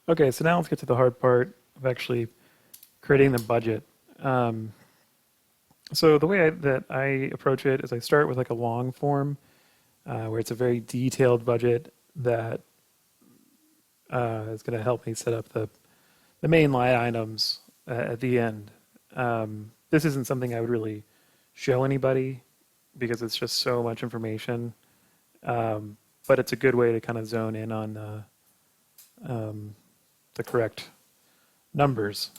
Okay, so now let's get to the hard part of actually creating the budget. Um, so the way that I approach it is I start with like a long form where it's a very detailed budget that is going to help me set up the main line items at the end. This isn't something I would really show anybody because it's just so much information. But it's a good way to kind of zone in on the correct numbers.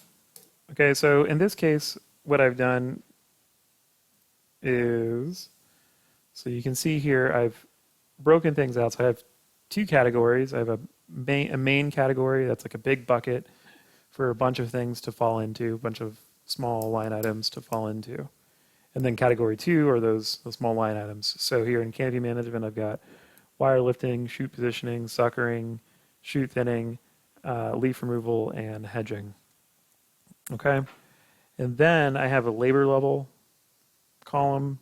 Okay, so in this case, what I've done is, so you can see here, I've broken things out. So I have two categories. I have a main category that's like a big bucket for a bunch of things to fall into, a bunch of small line items to fall into. And then category two are those small line items. So here in canopy management, I've got wire lifting, shoot positioning, suckering, shoot thinning, leaf removal, and hedging. Okay. And then I have a labor level column.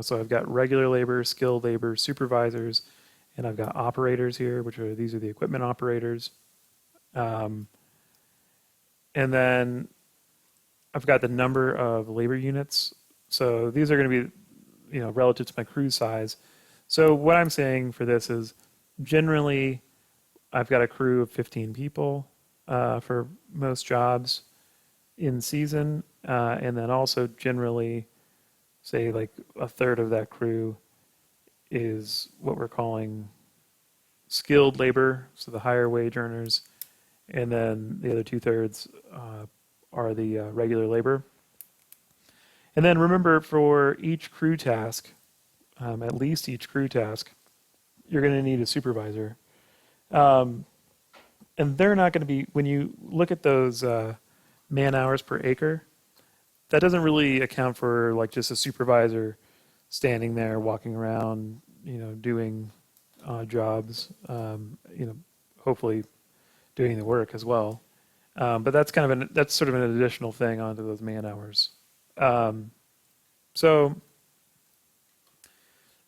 So I've got regular labor, skilled labor, supervisors, and I've got operators here, these are the equipment operators. And then I've got the number of labor units. So these are going to be, relative to my crew size. So what I'm saying for this is generally I've got a crew of 15 people for most jobs in season. And then also generally say like a third of that crew is what we're calling skilled labor, so the higher wage earners, and then the other 2/3 are the regular labor. And then remember, for each crew task, at least each crew task, you're going to need a supervisor. And they're not going to be, when you look at those man hours per acre, that doesn't really account for like just a supervisor standing there, walking around, doing jobs, hopefully doing the work as well. But that's that's sort of an additional thing onto those man hours. So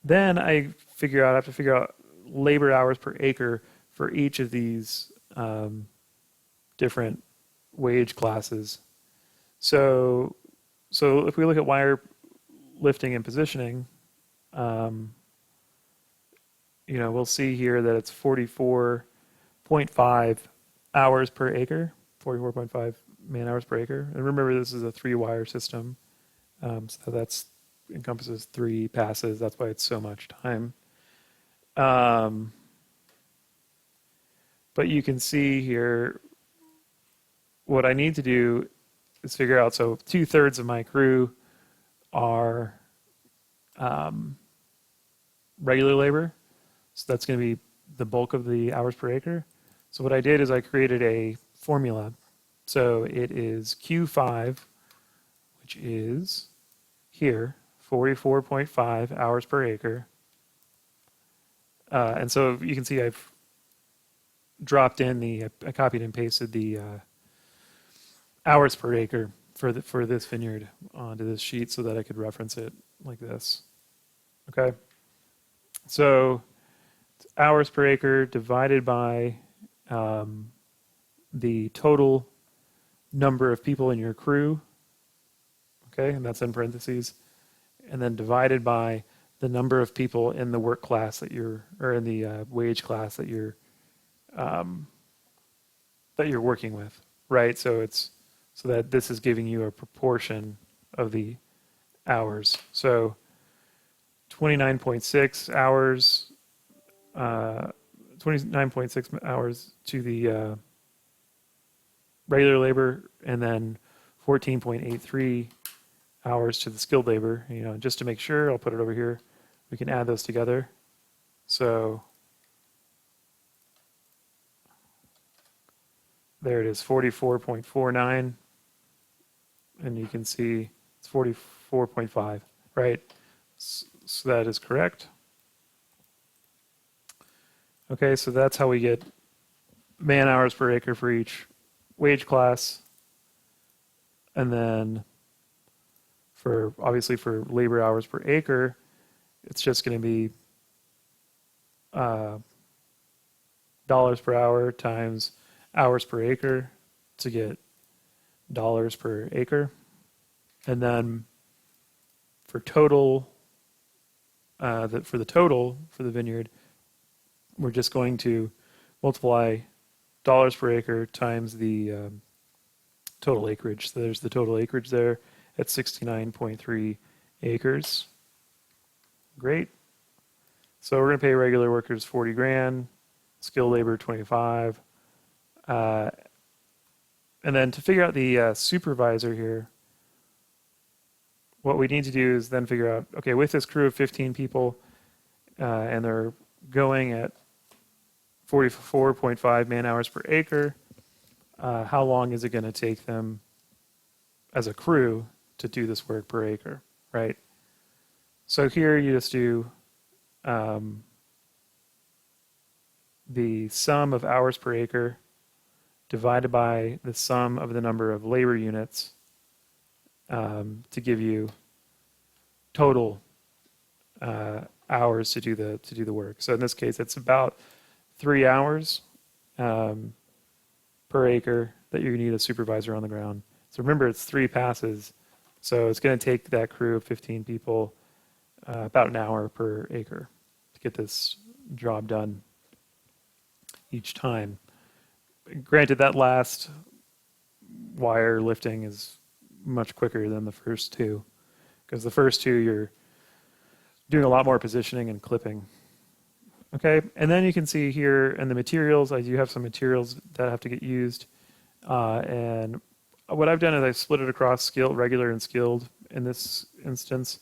then I have to figure out labor hours per acre for each of these different wage classes. So if we look at wire lifting and positioning, we'll see here that it's 44.5 hours per acre, 44.5 man hours per acre. And remember, this is a 3-wire system. So that's encompasses 3 passes. That's why it's so much time. But you can see here what I need to do is figure out, so 2/3 of my crew are regular labor. So that's going to be the bulk of the hours per acre. So what I did is I created a formula. So it is Q5, which is here, 44.5 hours per acre. And so you can see I've dropped in I copied and pasted the hours per acre for this vineyard onto this sheet so that I could reference it like this. Okay. So it's hours per acre divided by the total number of people in your crew. Okay, and that's in parentheses. And then divided by the number of people in the work class or in the wage class that you're working with, right? So that this is giving you a proportion of the hours. So 29.6 hours, 29.6 hours to the regular labor, and then 14.83 hours to the skilled labor. Just to make sure, I'll put it over here. We can add those together. So there it is, 44.49, and you can see it's 44.5, right? So that is correct. Okay, so that's how we get man hours per acre for each wage class. And then obviously for labor hours per acre, it's just going to be dollars per hour times hours per acre to get dollars per acre. And then for total, for the total for the vineyard, we're just going to multiply dollars per acre times the total acreage. So there's the total acreage there at 69.3 acres. Great. So we're going to pay regular workers 40 grand, skilled labor 25. And then to figure out the supervisor here, what we need to do is then figure out, okay, with this crew of 15 people, and they're going at 44.5 man hours per acre, how long is it going to take them as a crew to do this work per acre, right? So here you just do the sum of hours per acre divided by the sum of the number of labor units to give you total hours to do the work. So in this case, it's about 3 hours per acre that you need a supervisor on the ground. So remember, it's 3 passes, so it's going to take that crew of 15 people about an hour per acre to get this job done each time. Granted, that last wire lifting is much quicker than the first 2, because the first 2 you're doing a lot more positioning and clipping. Okay, and then you can see here in the materials, I do have some materials that have to get used. And what I've done is I've split it across skilled, regular, and skilled in this instance.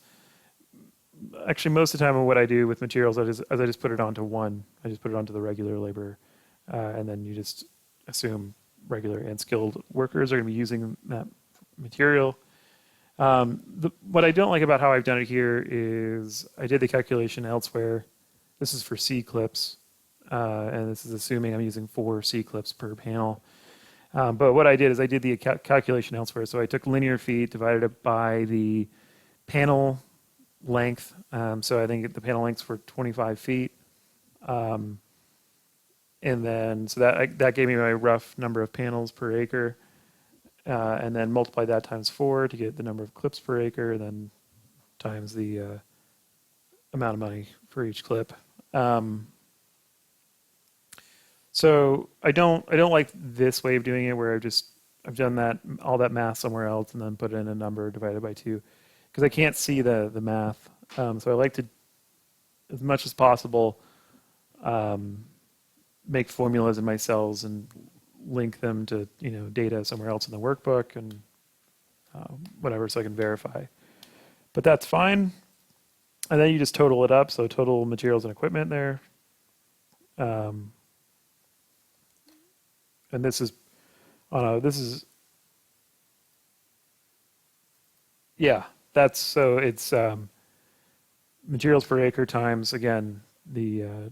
Actually, most of the time what I do with materials, I just put it onto one. I just put it onto the regular labor, and then you just assume regular and skilled workers are going to be using that material. What I don't like about how I've done it here is I did the calculation elsewhere. This is for C clips, and this is assuming I'm using 4 C clips per panel. But what I did is I did the calculation elsewhere. So I took linear feet, divided it by the panel length. So I think the panel lengths were 25 feet. And then, so that gave me my rough number of panels per acre. And then multiply that times 4 to get the number of clips per acre, and then times the amount of money for each clip. So I don't like this way of doing it, where I've done all that math somewhere else and then put in a number divided by 2, because I can't see the math. So I like to, as much as possible, make formulas in my cells and link them to data somewhere else in the workbook and whatever, so I can verify. But that's fine. And then you just total it up. So total materials and equipment there. And this is it's materials per acre times, again, the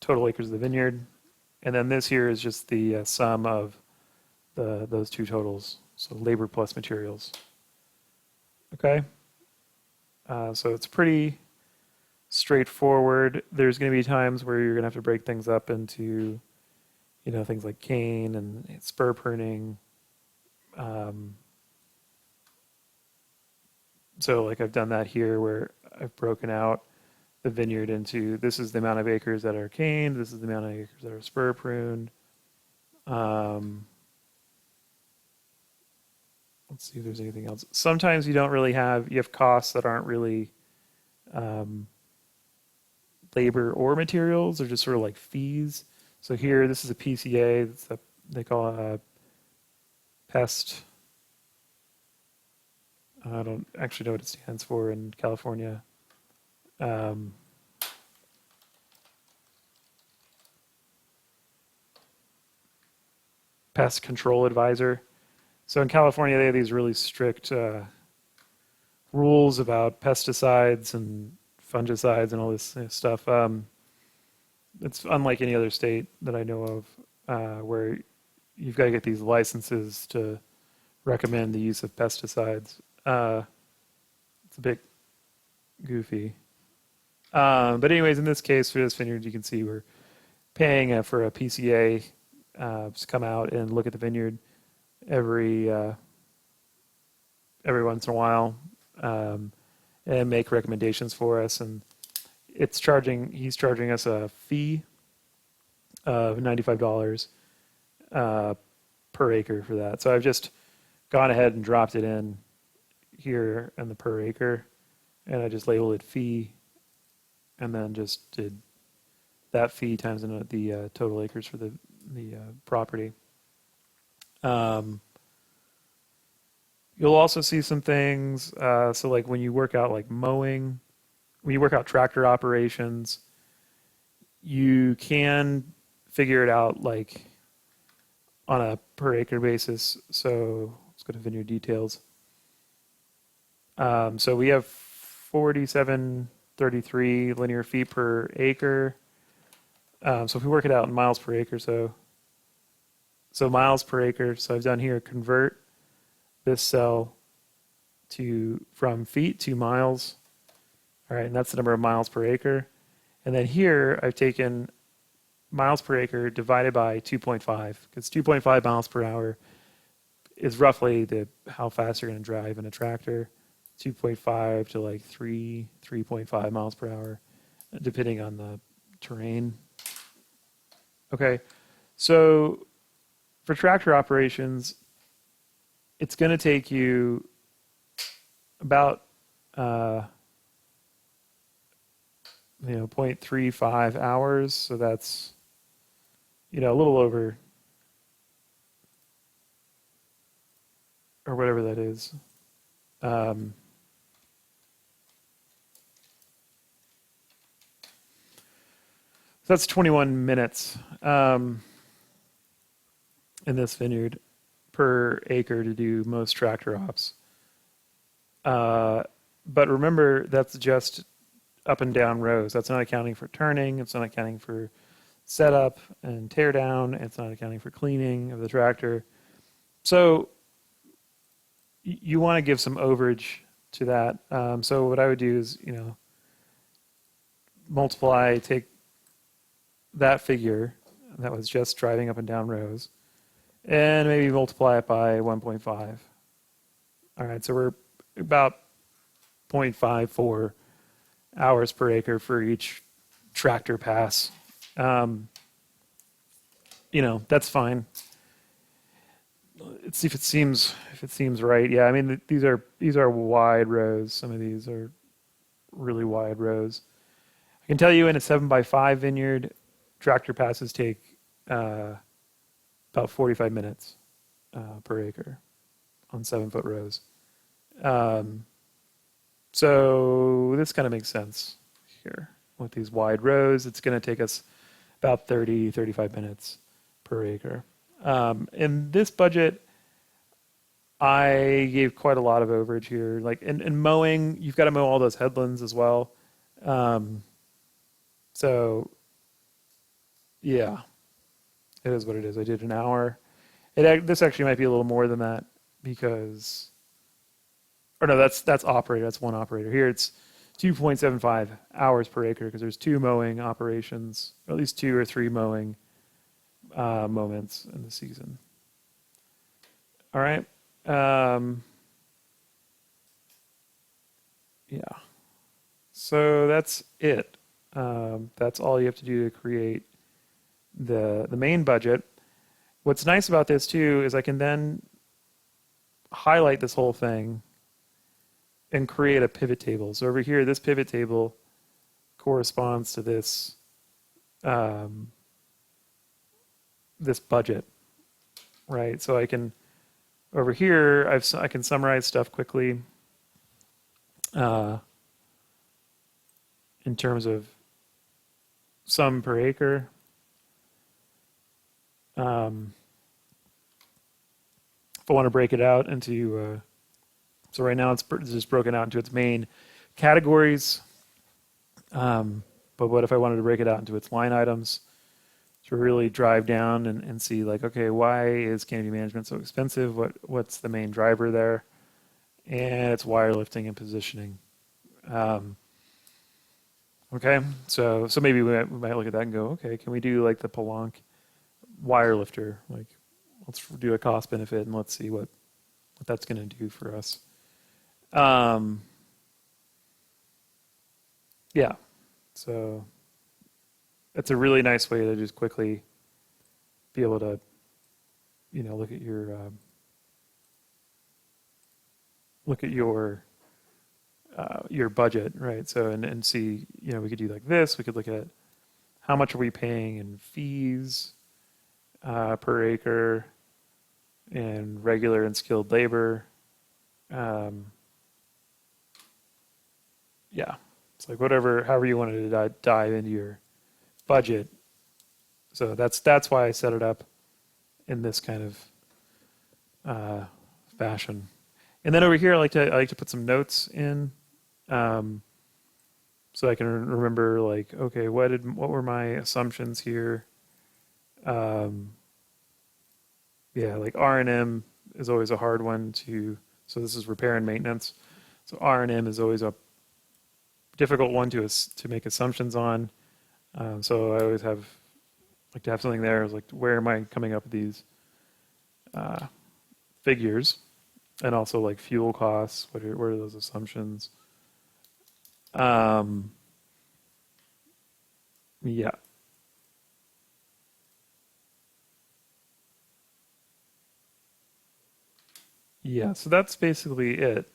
total acres of the vineyard. And then this here is just the sum of those 2 totals. So labor plus materials. Okay. So it's pretty straightforward. There's going to be times where you're going to have to break things up into, things like cane and spur pruning. So like I've done that here, where I've broken out the vineyard into, this is the amount of acres that are caned, this is the amount of acres that are spur pruned. Let's see if there's anything else. Sometimes you have costs that aren't really labor or materials. They're just sort of like fees. So here, this is a PCA. They call it a Pest. I don't actually know what it stands for in California. Pest Control Advisor. So in California, they have these really strict rules about pesticides and fungicides and all this stuff. It's unlike any other state that I know of, where you've got to get these licenses to recommend the use of pesticides. It's a bit goofy. But anyways, in this case, for this vineyard, you can see we're paying for a PCA just come out and look at the vineyard every once in a while, and make recommendations for us. And he's charging us a fee of $95 per acre for that. So I've just gone ahead and dropped it in here in the per acre, and I just labeled it fee, and then just did that fee times the total acres for the property. You'll also see some things. So like when you work out like mowing, when you work out tractor operations, you can figure it out like on a per acre basis. So let's go to Vineyard details. So we have 4733 linear feet per acre. So if we work it out in miles per acre, so miles per acre. So I've done here convert this cell from feet to miles. All right, and that's the number of miles per acre. And then here I've taken miles per acre divided by 2.5, because 2.5 miles per hour is roughly how fast you're going to drive in a tractor. 2.5 to like 3.5 miles per hour, depending on the terrain. Okay, so for tractor operations, it's going to take you about 0.35 hours. So that's a little over, or whatever that is. So that's 21 minutes in this vineyard per acre to do most tractor ops. But remember, that's just up and down rows. That's not accounting for turning. It's not accounting for setup and tear down. It's not accounting for cleaning of the tractor. So you want to give some overage to that. So what I would do is, take that figure that was just driving up and down rows, and maybe multiply it by 1.5. All right, so we're about 0.54 hours per acre for each tractor pass. That's fine. Let's see if it seems right. Yeah, I mean these are wide rows. Some of these are really wide rows. I can tell you in a 7x5 vineyard, tractor passes take about 45 minutes per acre on 7-foot rows. So this kind of makes sense here. With these wide rows, it's going to take us about 35 minutes per acre. In this budget, I gave quite a lot of overage here. Like in mowing, you've got to mow all those headlands as well. So yeah, it is what it is. I did an hour. This actually might be a little more than that because, or no, that's operator. That's one operator. Here it's 2.75 hours per acre because there's 2 mowing operations, or at least 2 or 3 mowing moments in the season. All right. Yeah. So that's it. That's all you have to do to create the main budget. What's nice about this too is I can then highlight this whole thing and create a pivot table. So over here, this pivot table corresponds to this this budget, right? So I can, over here, I can summarize stuff quickly in terms of sum per acre. If I want to break it out into, so right now it's just broken out into its main categories. But what if I wanted to break it out into its line items to really drive down and see like, okay, why is canopy management so expensive? What's the main driver there? And it's wire lifting and positioning. Okay, so maybe we might look at that and go, okay, can we do like the Pelonk wire lifter. Like, let's do a cost benefit and let's see what that's going to do for us. Yeah, so it's a really nice way to just quickly be able to, look at your budget, right? So and see, we could do like this. We could look at how much are we paying in fees per acre and regular and skilled labor. Yeah, it's like however you wanted to dive into your budget. So that's why I set it up in this kind of fashion. And then over here, I like to put some notes in, so I can remember, like, okay, what were my assumptions here? Yeah, like R&M is always a hard one to. So this is repair and maintenance. So R&M is always a difficult one to make assumptions on. So I always like to have something there. Like, where am I coming up with these figures? And also like fuel costs. What are those assumptions? Yeah. Yeah, so that's basically it.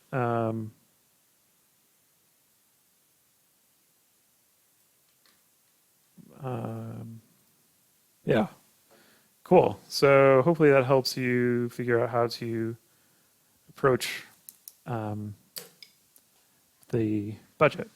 Yeah, cool. So hopefully that helps you figure out how to approach the budget.